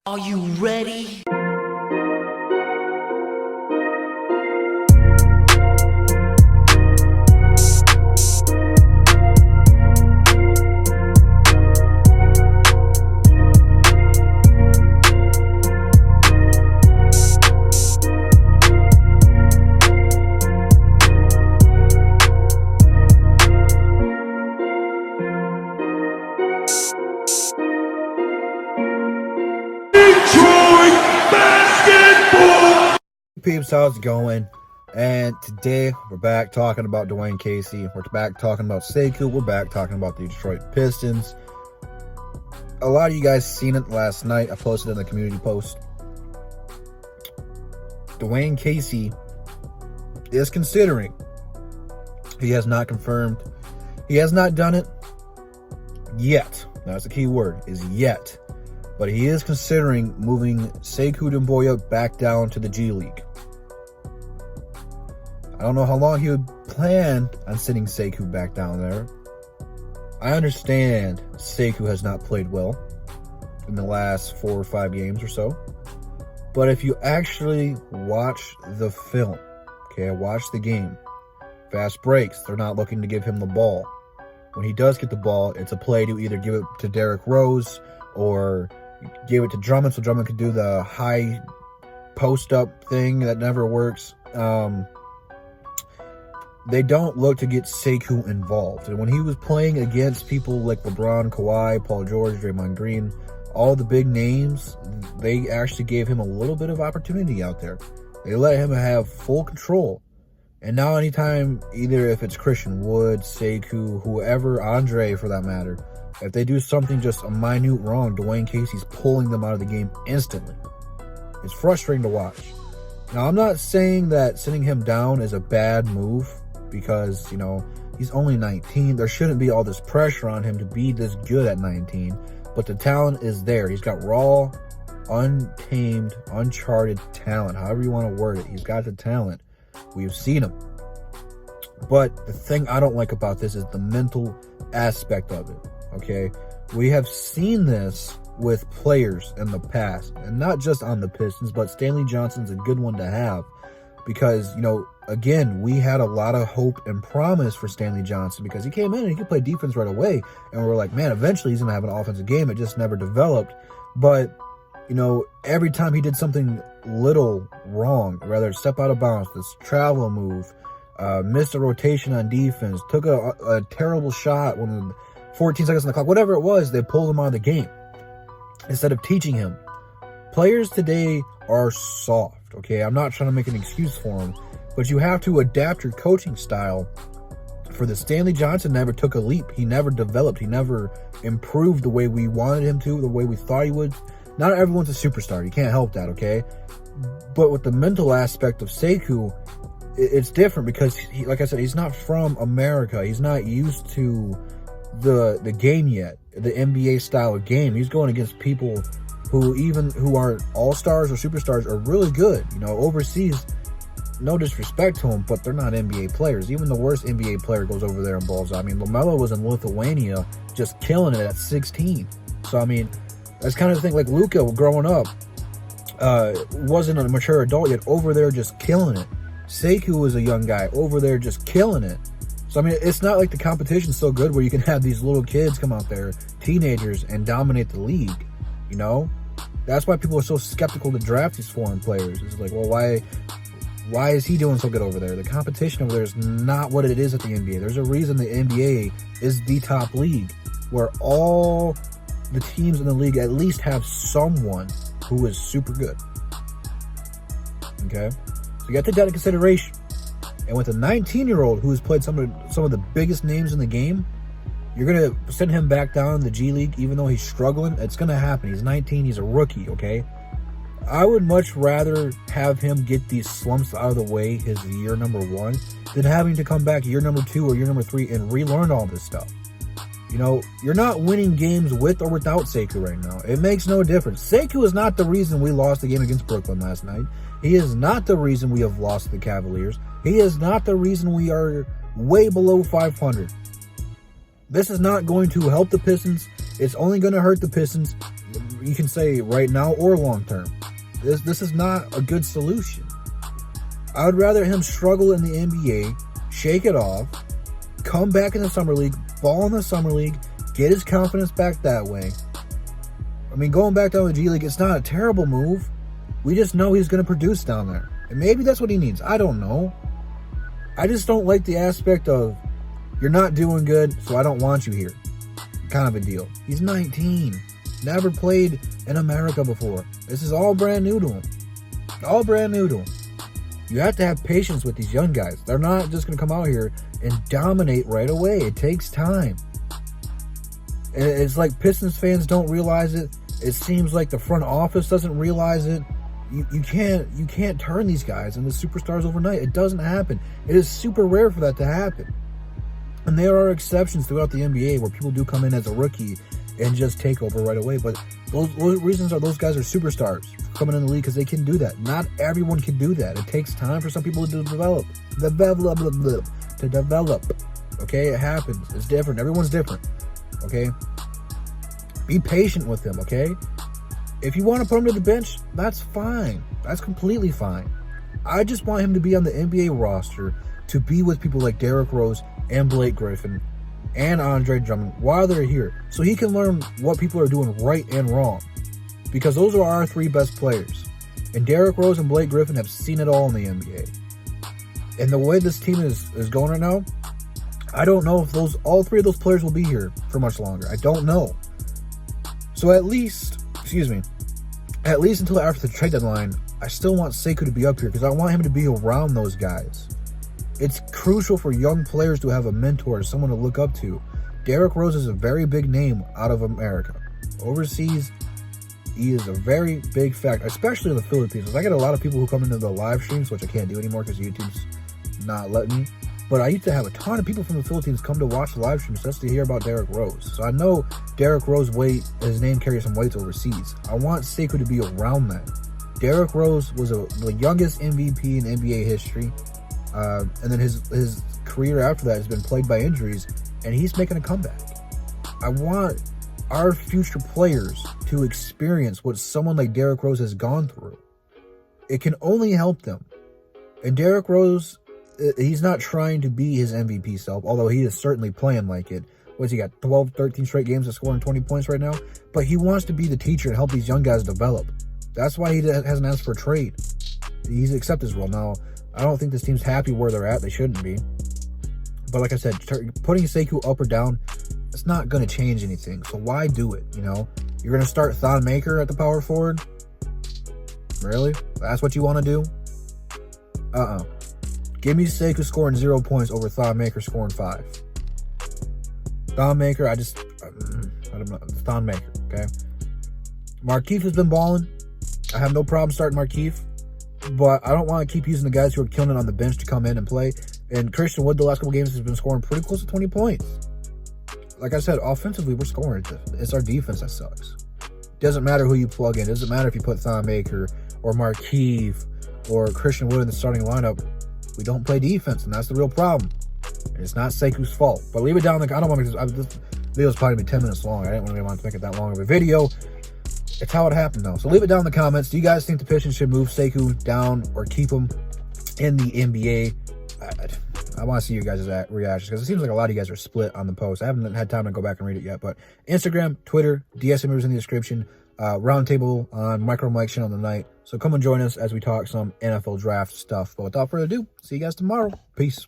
Are you ready? Peeps, how's it going? And today we're back talking about Dwane Casey. We're back talking about Sekou. We're back talking about the Detroit Pistons. A lot of you guys seen it last night. I posted in the community post. Dwane Casey is considering. He has not confirmed. He has not done it yet. That's the key word, is yet. But he is considering moving Sekou Doumbouya back down to the G League. I don't know how long he would plan on sending Sekou back down there. I understand Sekou has not played well in the last 4 or 5 games or so. But if you actually watch the film, okay, watch the game, fast breaks, they're not looking to give him the ball. When he does get the ball, it's a play to either give it to Derrick Rose or give it to Drummond so Drummond could do the high post-up thing that never works. They don't look to get Sekou involved. And when he was playing against people like LeBron, Kawhi, Paul George, Draymond Green, all the big names, they actually gave him a little bit of opportunity out there. They let him have full control. And now anytime, either if it's Christian Wood, Sekou, whoever, Andre for that matter, if they do something just a minute wrong, Dwane Casey's pulling them out of the game instantly. It's frustrating to watch. Now, I'm not saying that sending him down is a bad move because, you know, he's only 19. There shouldn't be all this pressure on him to be this good at 19. But the talent is there. He's got raw, untamed, uncharted talent, however you want to word it. He's got the talent. We've seen him. But the thing I don't like about this is the mental aspect of it. Okay, we have seen this with players in the past, and not just on the Pistons, but Stanley Johnson's a good one to have because, you know, again, we had a lot of hope and promise for Stanley Johnson because he came in and he could play defense right away, and we're like, man, eventually he's going to have an offensive game. It just never developed. But, you know, every time he did something little wrong, rather step out of bounds, this travel move, missed a rotation on defense, took a terrible shot when 14 seconds on the clock, whatever it was, they pulled him out of the game instead of teaching him. Players today are soft, okay? I'm not trying to make an excuse for them, but you have to adapt your coaching style. For the Stanley Johnson never took a leap. He never developed. He never improved the way we wanted him to, the way we thought he would. Not everyone's a superstar. You can't help that, okay? But with the mental aspect of Sekou, it's different because, he, like I said, he's not from America. He's not used to the game yet, the NBA style of game. He's going against people who aren't all-stars or superstars are really good. You know, overseas, no disrespect to them, but they're not NBA players. Even the worst NBA player goes over there and balls out. I mean, LaMelo was in Lithuania just killing it at 16. So, I mean, that's kind of the thing. Like Luka growing up wasn't a mature adult yet, over there just killing it. Sekou was a young guy over there just killing it. So, I mean, it's not like the competition's so good where you can have these little kids come out there, teenagers, and dominate the league, you know? That's why people are so skeptical to draft these foreign players. It's like, well, why is he doing so good over there? The competition over there is not what it is at the NBA. There's a reason the NBA is the top league, where all the teams in the league at least have someone who is super good. Okay? So you got to take that into consideration. And with a 19-year-old who has played some of the biggest names in the game, you're going to send him back down in the G League even though he's struggling? It's going to happen. He's 19. He's a rookie, okay? I would much rather have him get these slumps out of the way his year number 1 than having to come back year number 2 or year number 3 and relearn all this stuff. You know, you're not winning games with or without Sekou right now. It makes no difference. Sekou is not the reason we lost the game against Brooklyn last night. He is not the reason we have lost the Cavaliers. He is not the reason we are way below 500. This is not going to help the Pistons. It's only going to hurt the Pistons. you can say right now or long term. This is not a good solution. I would rather him struggle in the NBA, shake it off, come back in the summer league, ball in the summer league, get his confidence back that way. I mean, going back down to the G League, it's not a terrible move. We just know he's going to produce down there. And maybe that's what he needs. I don't know. I just don't like the aspect of, you're not doing good, so I don't want you here. Kind of a deal. He's 19. Never played in America before. This is all brand new to him. All brand new to him. You have to have patience with these young guys. They're not just going to come out here and dominate right away. It takes time. It's like Pistons fans don't realize it. It seems like the front office doesn't realize it. You can't turn these guys into superstars overnight. It doesn't happen. It is super rare for that to happen. And there are exceptions throughout the NBA where people do come in as a rookie and just take over right away. But those reasons are those guys are superstars coming in the league because they can do that. Not everyone can do that. It takes time for some people to develop. Okay, it happens. It's different. Everyone's different. Okay? Be patient with them, okay? If you want to put him to the bench, that's fine. That's completely fine. I just want him to be on the NBA roster to be with people like Derrick Rose and Blake Griffin and Andre Drummond while they're here, so he can learn what people are doing right and wrong, because those are our three best players, and Derrick Rose and Blake Griffin have seen it all in the NBA. And the way this team is going right now, I don't know if all three of those players will be here for much longer. I don't know. So at least until after the trade deadline, I still want Sekou to be up here because I want him to be around those guys. It's crucial for young players to have a mentor, someone to look up to. Derrick Rose is a very big name out of America. Overseas, he is a very big fact, especially in the Philippines. I get a lot of people who come into the live streams, which I can't do anymore because YouTube's not letting me. But I used to have a ton of people from the Philippines come to watch the live streams just to hear about Derrick Rose. So I know Derrick Rose his name carries some weight overseas. I want Sekou to be around that. Derrick Rose was the youngest MVP in NBA history. And then his career after that has been plagued by injuries, and he's making a comeback. I want our future players to experience what someone like Derrick Rose has gone through. It can only help them. And Derrick Rose, he's not trying to be his MVP self, although he is certainly playing like it. What's he got, 12, 13 straight games of scoring 20 points right now? But he wants to be the teacher and help these young guys develop. That's why he hasn't asked for a trade. He's accepted his role. Now, I don't think this team's happy where they're at. They shouldn't be. But like I said, putting Sekou up or down, it's not going to change anything. So why do it, you know? You're going to start Thon Maker at the power forward? Really? That's what you want to do? Give me Sekou scoring 0 points over Thon Maker scoring 5. Thon Maker, I don't know. Thon Maker, okay? Markieff has been balling. I have no problem starting Markieff. But I don't want to keep using the guys who are killing it on the bench to come in and play. And Christian Wood, the last couple games, has been scoring pretty close to 20 points. Like I said, offensively, we're scoring. It's our defense that sucks. Doesn't matter who you plug in. Doesn't matter if you put Thon Maker or Markieff or Christian Wood in the starting lineup. We don't play defense, and that's the real problem. And it's not Sekou's fault. But leave it down. I don't want to make this video's probably going to be 10 minutes long. I didn't really want to make it that long of a video. It's how it happened, though. So leave it down in the comments. Do you guys think the Pistons should move Sekou down or keep him in the NBA? I want to see you guys' reactions because it seems like a lot of you guys are split on the post. I haven't had time to go back and read it yet. But Instagram, Twitter, DSM is in the description. Roundtable on Micro Mike channel tonight. So come and join us as we talk some NFL draft stuff. But without further ado, see you guys tomorrow. Peace.